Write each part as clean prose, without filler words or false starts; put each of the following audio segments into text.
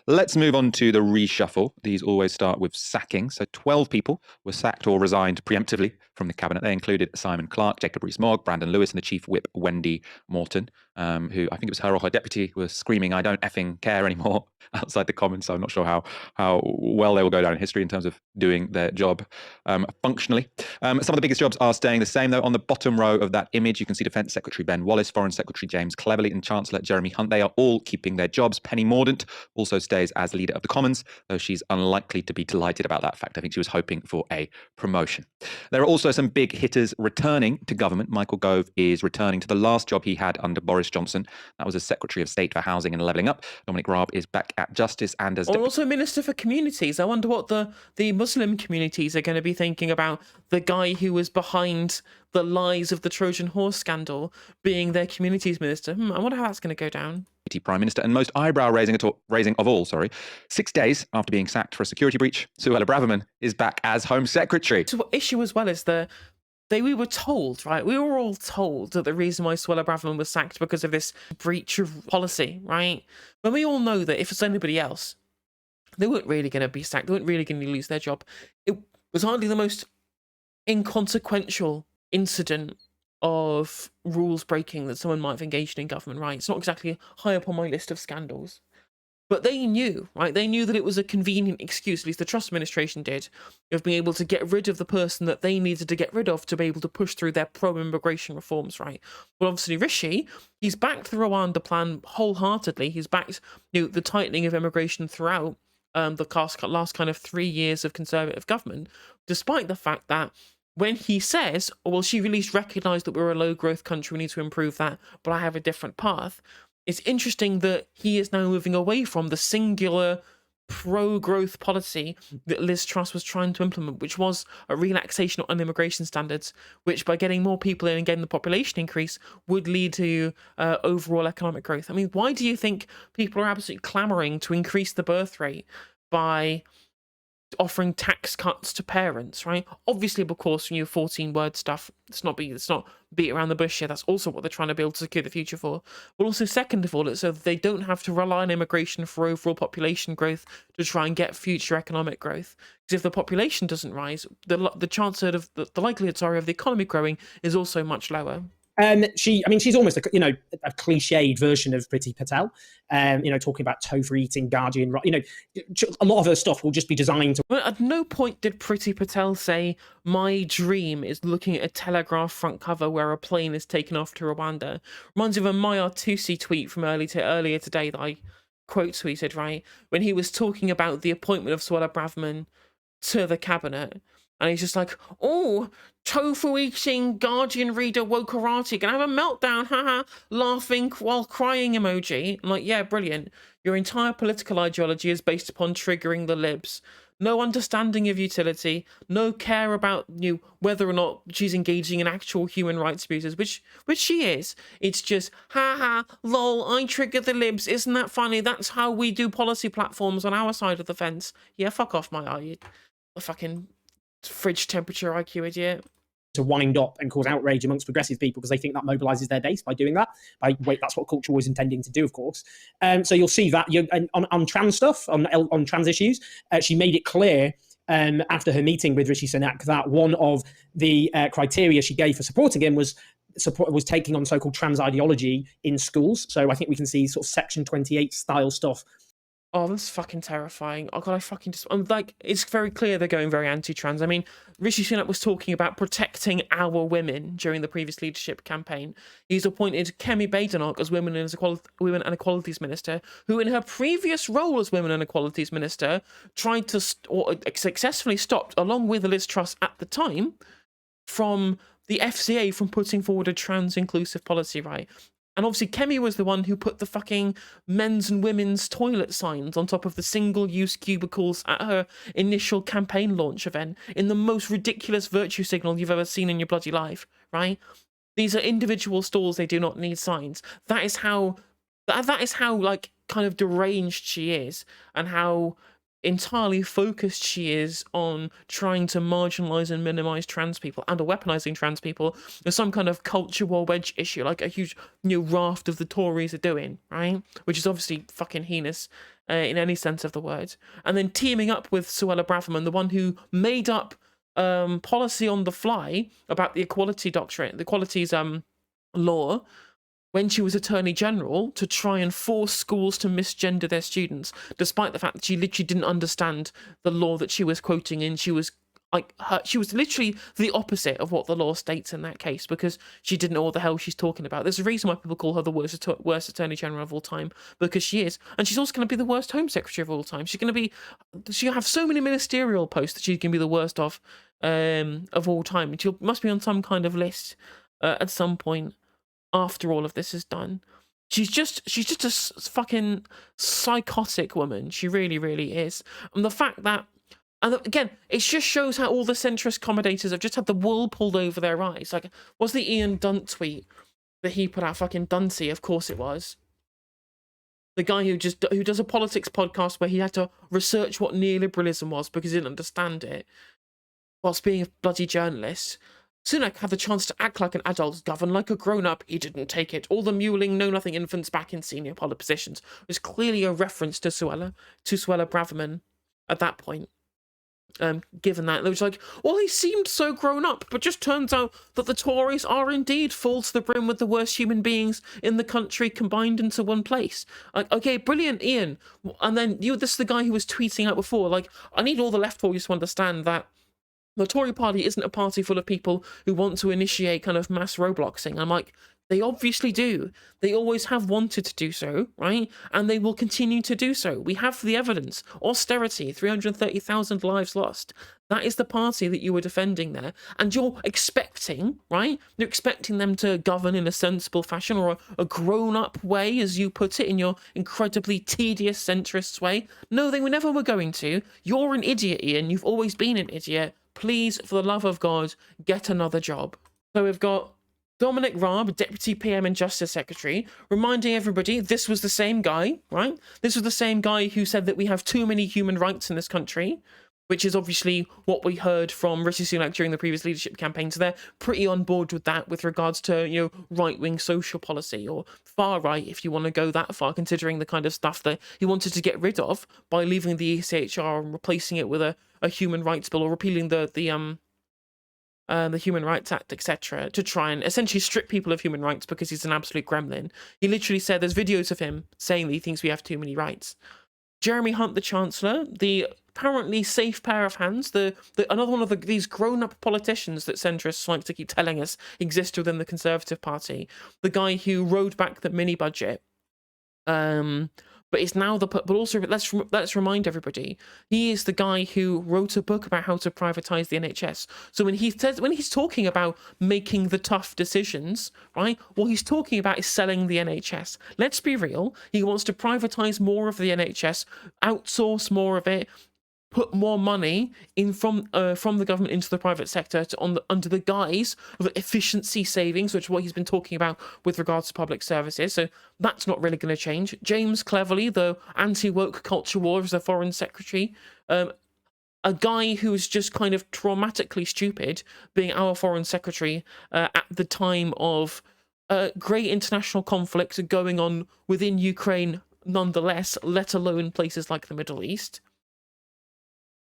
Let's move on to the reshuffle. These always start with sacking. So 12 people were sacked or resigned preemptively from the cabinet. They included Simon Clarke, Jacob Rees-Mogg, Brandon Lewis, and the chief whip, Wendy Morton, who I think it was her or her deputy was screaming, "I don't effing care anymore," outside the Commons. So I'm not sure how well they will go down in history in terms of doing their job functionally. Some of the biggest jobs are staying the same, though. On the bottom row of that image, you can see Defence Secretary Ben Wallace, Foreign Secretary James Cleverly, and Chancellor Jeremy Hunt. They are all keeping their jobs. Penny Mordaunt also stays as Leader of the Commons, though she's unlikely to be delighted about that fact. I think she was hoping for a promotion. There are also some big hitters returning to government. Michael Gove is returning to the last job he had under Boris Johnson. That was as Secretary of State for Housing and Levelling Up. Dominic Raab is back at Justice and as... also Minister for Communities. I wonder what the Muslim communities are going to be thinking about the guy who was behind the lies of the Trojan horse scandal being their communities minister. I wonder how that's going to go down. Prime Minister, and most eyebrow-raising of all, 6 days after being sacked for a security breach, Cruella Braverman is back as Home Secretary. So the issue as well is we were told, right? We were all told that the reason why Cruella Braverman was sacked because of this breach of policy, right? When we all know that if it's anybody else, they weren't really going to be sacked. They weren't really going to lose their job. It was hardly the most inconsequential incident of rules breaking that someone might have engaged in government, right? It's not exactly high up on my list of scandals. But they knew, right? They knew that it was a convenient excuse, at least the Truss administration did, of being able to get rid of the person that they needed to get rid of to be able to push through their pro-immigration reforms, right? Well, obviously, Rishi, he's backed the Rwanda plan wholeheartedly. He's backed the tightening of immigration throughout the last kind of 3 years of Conservative government, despite the fact that when he says, oh, well, she at least recognised that we're a low-growth country, we need to improve that, but I have a different path. It's interesting that he is now moving away from the singular pro-growth policy that Liz Truss was trying to implement, which was a relaxation on immigration standards, which by getting more people in and getting the population increase would lead to overall economic growth. I mean, why do you think people are absolutely clamouring to increase the birth rate by offering tax cuts to parents, right? Obviously, of course, when you 14-word stuff, it's not beat around the bush here. That's also what they're trying to be able to secure the future for. But also, second of all, it's so that they don't have to rely on immigration for overall population growth to try and get future economic growth. Because if the population doesn't rise, the chance of the likelihood, of the economy growing is also much lower. She's almost a cliched version of Priti Patel. Talking about tofu eating, Guardian. A lot of her stuff will just be designed to. But at no point did Priti Patel say, "My dream is looking at a Telegraph front cover where a plane is taken off to Rwanda." Reminds me of a Maya Tusi tweet from earlier today that I quote tweeted, right, when he was talking about the appointment of Cruella Braverman to the cabinet. And he's just like, oh, tofu-eating Guardian reader wokarati, gonna have a meltdown, haha, laughing while crying emoji. I'm like, yeah, brilliant. Your entire political ideology is based upon triggering the libs. No understanding of utility, no care about whether or not she's engaging in actual human rights abuses, which she is. It's just, haha, lol, I trigger the libs, isn't that funny? That's how we do policy platforms on our side of the fence. Yeah, fuck off, my eye, you fucking fridge temperature IQ idiot. To wind up and cause outrage amongst progressive people because they think that mobilises their base by doing that. That's what culture was intending to do, of course. So you'll see that on trans stuff, on trans issues, she made it clear after her meeting with Rishi Sunak that one of the criteria she gave for supporting him was taking on so-called trans ideology in schools. So I think we can see sort of Section 28 style stuff. Oh, that's fucking terrifying. Oh, God, I'm like, it's very clear they're going very anti-trans. I mean, Rishi Sunak was talking about protecting our women during the previous leadership campaign. He's appointed Kemi Badenoch as Women and Equalities Minister, who in her previous role as Women and Equalities Minister tried to, or successfully stopped, along with Liz Truss at the time, from the FCA from putting forward a trans-inclusive policy, right? And obviously, Kemi was the one who put the fucking men's and women's toilet signs on top of the single-use cubicles at her initial campaign launch event in the most ridiculous virtue signal you've ever seen in your bloody life, right? These are individual stalls, they do not need signs. That is how, like, kind of deranged she is, and how entirely focused she is on trying to marginalize and minimize trans people and weaponizing trans people as some kind of culture war wedge issue, like a huge raft of the Tories are doing, right? Which is obviously fucking heinous in any sense of the word. And then teaming up with Cruella Braverman, the one who made up policy on the fly about the equality doctrine, the equalities law, when she was Attorney General, to try and force schools to misgender their students, despite the fact that she literally didn't understand the law that she was quoting, and she was she was literally the opposite of what the law states in that case, because she didn't know what the hell she's talking about. There's a reason why people call her the worst Attorney General of all time, because she is, and she's also going to be the worst Home Secretary of all time. She'll have so many ministerial posts that she's going to be the worst of all time, and she must be on some kind of list at some point after all of this is done. She's just a fucking psychotic woman. She really, really is. And the fact that, and again, it just shows how all the centrist commentators have just had the wool pulled over their eyes. Like, was the Ian Dunt tweet that he put out? Fucking Dunty, of course it was. The guy who does a politics podcast where he had to research what neoliberalism was because he didn't understand it, whilst being a bloody journalist. Sunak had the chance to act like an adult, govern like a grown-up. He didn't take it. All the mewling, know-nothing infants back in senior poli positions was clearly a reference to Cruella Braverman at that point. Given that, it was like, well, he seemed so grown up, but just turns out that the Tories are indeed full to the brim with the worst human beings in the country combined into one place. Like, okay, brilliant, Ian. And then this is the guy who was tweeting out before, like, I need all the left Tories to understand that the Tory party isn't a party full of people who want to initiate kind of mass Robloxing. I'm like, they obviously do. They always have wanted to do so, right? And they will continue to do so. We have the evidence. Austerity, 330,000 lives lost. That is the party that you were defending there. And you're expecting, right? You're expecting them to govern in a sensible fashion, or a grown-up way, as you put it, in your incredibly tedious centrist way. No, they never were going to. You're an idiot, Ian. You've always been an idiot. Please, for the love of God, get another job. So we've got Dominic Raab, Deputy PM and Justice Secretary, reminding everybody this was the same guy, right? This was the same guy who said that we have too many human rights in this country, which is obviously what we heard from Rishi Sunak during the previous leadership campaign. So they're pretty on board with that with regards to, right-wing social policy, or far-right, if you want to go that far, considering the kind of stuff that he wanted to get rid of by leaving the ECHR and replacing it with a human rights bill, or repealing the Human Rights Act, etc., to try and essentially strip people of human rights because he's an absolute gremlin. He literally said, there's videos of him saying that he thinks we have too many rights. Jeremy Hunt, the Chancellor, the apparently safe pair of hands, another one of these grown-up politicians that centrists like to keep telling us exist within the Conservative Party, the guy who rode back the mini-budget, but it's now but also let's remind everybody, he is the guy who wrote a book about how to privatize the NHS. So when he's talking about making the tough decisions, right, what he's talking about is selling the NHS. Let's be real. He wants to privatize more of the NHS, outsource more of it, put more money in from the government into the private sector under the guise of efficiency savings, which is what he's been talking about with regards to public services. So that's not really going to change. James Cleverly, the anti-woke culture war, is the Foreign Secretary, a guy who is just kind of traumatically stupid, being our Foreign Secretary at the time of great international conflicts going on within Ukraine nonetheless, let alone places like the Middle East.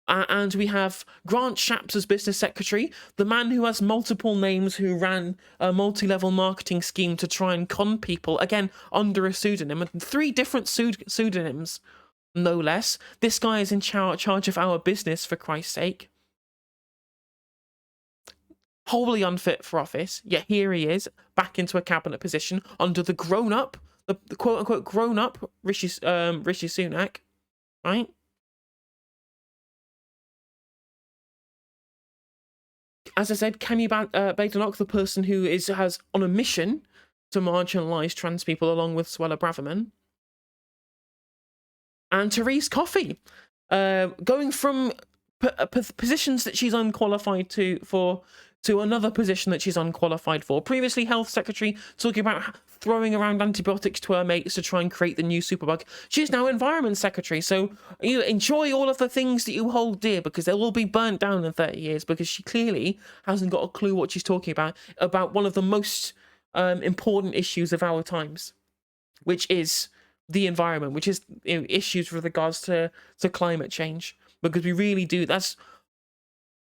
And we have Grant Shapps as business secretary, the man who has multiple names, who ran a multi-level marketing scheme to try and con people, again, under a pseudonym, and 3 different pseudonyms, no less. This guy is in charge of our business, for Christ's sake. Wholly unfit for office, yet here he is, back into a cabinet position, under the grown-up, the quote-unquote grown-up Rishi Sunak, right? As I said, Kemi Badenoch, the person who has on a mission to marginalise trans people, along with Cruella Braverman. And Therese Coffey, going from positions that she's unqualified for to another position that she's unqualified for. Previously, health secretary, talking about throwing around antibiotics to her mates to try and create the new superbug. She's now environment secretary. So you enjoy all of the things that you hold dear, because they'll all be burnt down in 30 years, because she clearly hasn't got a clue what she's talking about one of the most important issues of our times, which is the environment, which is issues with regards to climate change. Because we really do, that's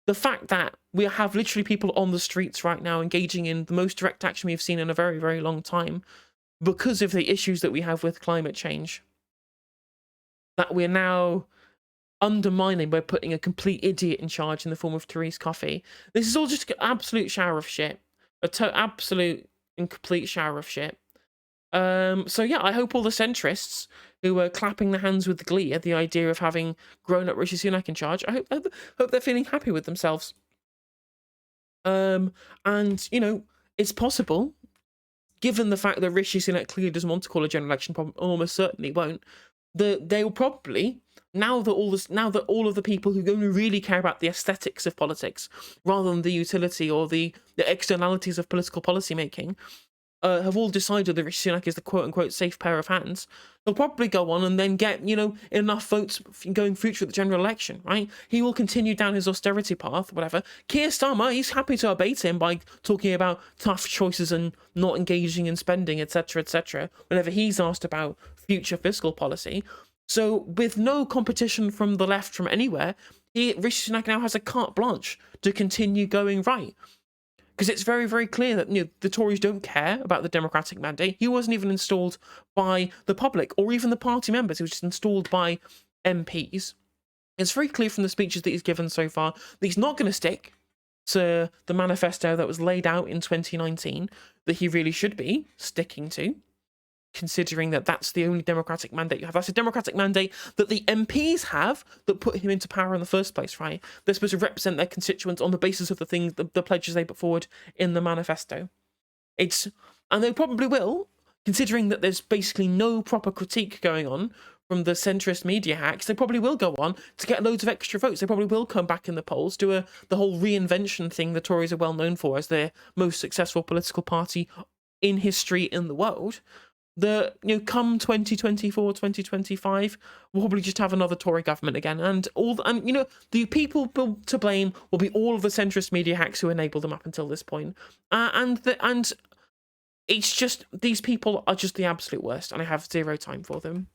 the fact that we have literally people on the streets right now engaging in the most direct action we've seen in a very, very long time because of the issues that we have with climate change, that we're now undermining by putting a complete idiot in charge in the form of Therese Coffey. This is all just an absolute shower of shit. Absolute and complete shower of shit. So yeah, I hope all the centrists who were clapping their hands with glee at the idea of having grown-up Rishi Sunak in charge, I hope they're feeling happy with themselves. And, you know, it's possible, given the fact that Rishi Sunak clearly doesn't want to call a general election, almost certainly won't, that they will probably, now that all of the people who only really care about the aesthetics of politics rather than the utility or the externalities of political policy making, have all decided that Rishi Sunak is the quote-unquote safe pair of hands, he'll probably go on and then get, you know, enough votes going future at the general election, right? He will continue down his austerity path, whatever. Keir Starmer, he's happy to abate him by talking about tough choices and not engaging in spending, etc., whenever he's asked about future fiscal policy. So with no competition from the left from anywhere, Rishi Sunak now has a carte blanche to continue going right. Because it's very, very clear that, you know, the Tories don't care about the democratic mandate. He wasn't even installed by the public or even the party members. He was just installed by MPs. It's very clear from the speeches that he's given so far that he's not going to stick to the manifesto that was laid out in 2019 that he really should be sticking to, considering that that's the only democratic mandate you have. That's a democratic mandate that the MPs have that put him into power in the first place, right? They're supposed to represent their constituents on the basis of the things, the pledges they put forward in the manifesto. And they probably will, considering that there's basically no proper critique going on from the centrist media hacks. They probably will go on to get loads of extra votes. They probably will come back in the polls, do the whole reinvention thing the Tories are well known for as their most successful political party in history in the world. The, you know, come 2024, 2025, we'll probably just have another Tory government again, and you know, the people to blame will be all of the centrist media hacks who enabled them up until this point, and it's just, these people are just the absolute worst, and I have zero time for them.